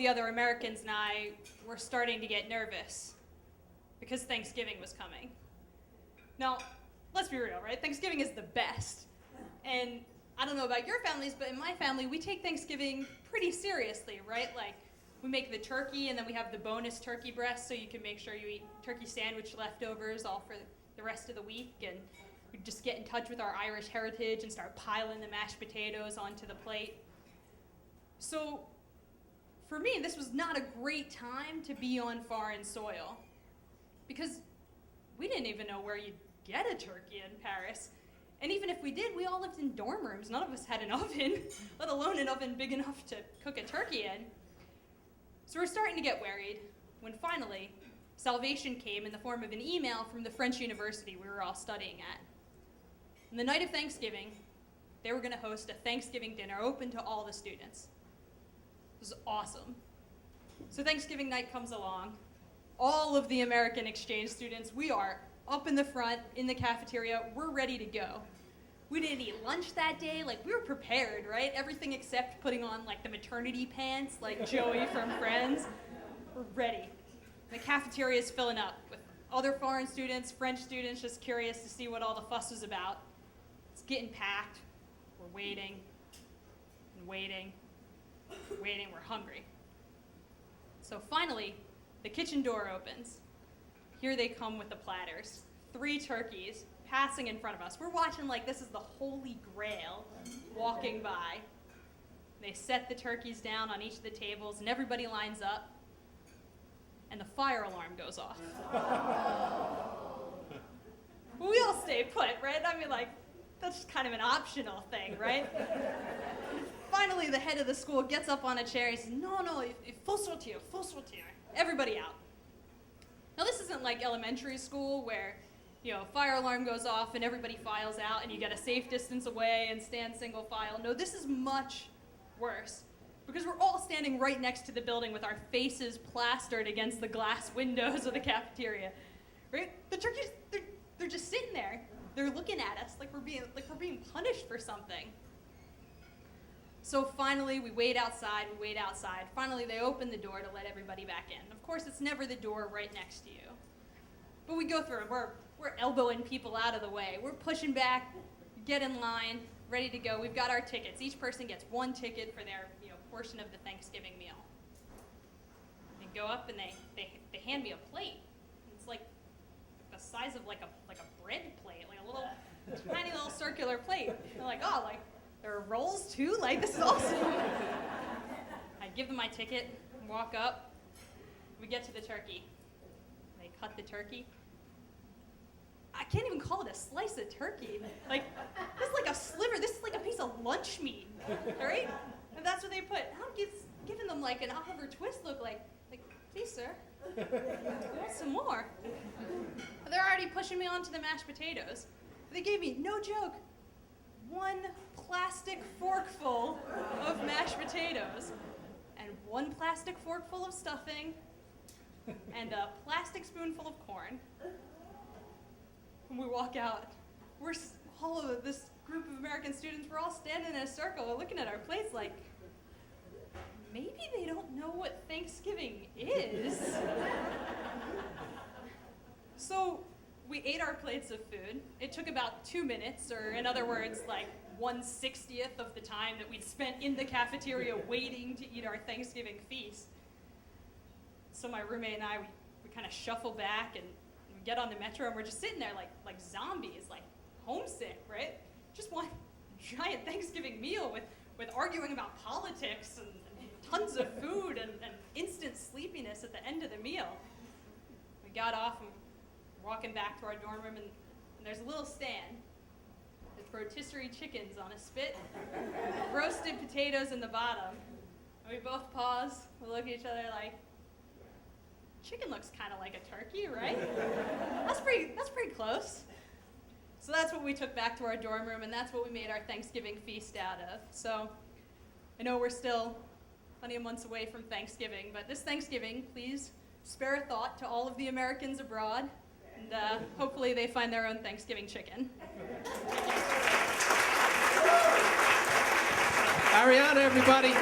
the other Americans and I were starting to get nervous because Thanksgiving was coming. Now, let's be real, right? Thanksgiving is the best. And I don't know about your families, but in my family, we take Thanksgiving pretty seriously, right? Like, we make the turkey, and then we have the bonus turkey breast, so you can make sure you eat turkey sandwich leftovers all for the rest of the week. And we just get in touch with our Irish heritage and start piling the mashed potatoes onto the plate. So, for me, this was not a great time to be on foreign soil, because we didn't even know where you'd get a turkey in Paris. And even if we did, we all lived in dorm rooms. None of us had an oven, let alone an oven big enough to cook a turkey in. So we're starting to get worried when finally salvation came in the form of an email from the French university we were all studying at. On the night of Thanksgiving, they were going to host a Thanksgiving dinner open to all the students. It was awesome. So Thanksgiving night comes along. All of the American exchange students, we are up in the front, in the cafeteria, we're ready to go. We didn't eat lunch that day, like we were prepared, right? Everything except putting on like the maternity pants, like Joey from Friends. We're ready. The cafeteria is filling up with other foreign students, French students, just curious to see what all the fuss was about. It's getting packed. We're waiting and waiting, waiting, we're hungry. So finally, the kitchen door opens. Here they come with the platters. 3 turkeys passing in front of us. We're watching like this is the Holy Grail walking by. They set the turkeys down on each of the tables and everybody lines up and the fire alarm goes off. Well, we all stay put, right? I mean, like, that's just kind of an optional thing, right? Finally, the head of the school gets up on a chair and says, no, full sortir. Everybody out. Now, this isn't like elementary school where, fire alarm goes off and everybody files out and you get a safe distance away and stand single file. No, this is much worse because we're all standing right next to the building with our faces plastered against the glass windows of the cafeteria, right? The turkeys, they're just sitting there. They're looking at us like we're being punished for something. So finally, we wait outside. Finally, they open the door to let everybody back in. Of course, it's never the door right next to you. But we go through it. We're elbowing people out of the way. We're pushing back, get in line, ready to go. We've got our tickets. Each person gets 1 ticket for their portion of the Thanksgiving meal. They go up and they hand me a plate. It's like the size of like a bread plate, like a little tiny little circular plate. They're like, oh, like, there are rolls too? Like, this is awesome. I give them my ticket, walk up. We get to the turkey. They cut the turkey. I can't even call it a slice of turkey. Like, this is like a sliver. This is like a piece of lunch meat, all right? And that's what they put. I'm giving them like an Oliver Twist look, like, please, sir, I want some more. They're already pushing me onto the mashed potatoes. They gave me, no joke, 1 plastic forkful of mashed potatoes and 1 plastic forkful of stuffing and a plastic spoonful of corn. When we walk out, we're all of this group of American students, we're all standing in a circle looking at our plates like, maybe they don't know what Thanksgiving is. So we ate our plates of food. It took about 2 minutes, or in other words, like 1/60th of the time that we'd spent in the cafeteria waiting to eat our Thanksgiving feast. So my roommate and I, we kind of shuffle back and we get on the metro and we're just sitting there like zombies, like homesick, right? Just one giant Thanksgiving meal with arguing about politics and tons of food and instant sleepiness at the end of the meal. We got off and we're walking back to our dorm room and there's a little stand with rotisserie chickens on a spit, roasted potatoes in the bottom. And we both pause, we look at each other like, chicken looks kind of like a turkey, right? That's pretty close. So that's what we took back to our dorm room, and that's what we made our Thanksgiving feast out of. So I know we're still plenty of months away from Thanksgiving, but this Thanksgiving, please spare a thought to all of the Americans abroad, and hopefully they find their own Thanksgiving chicken. Arianna, everybody.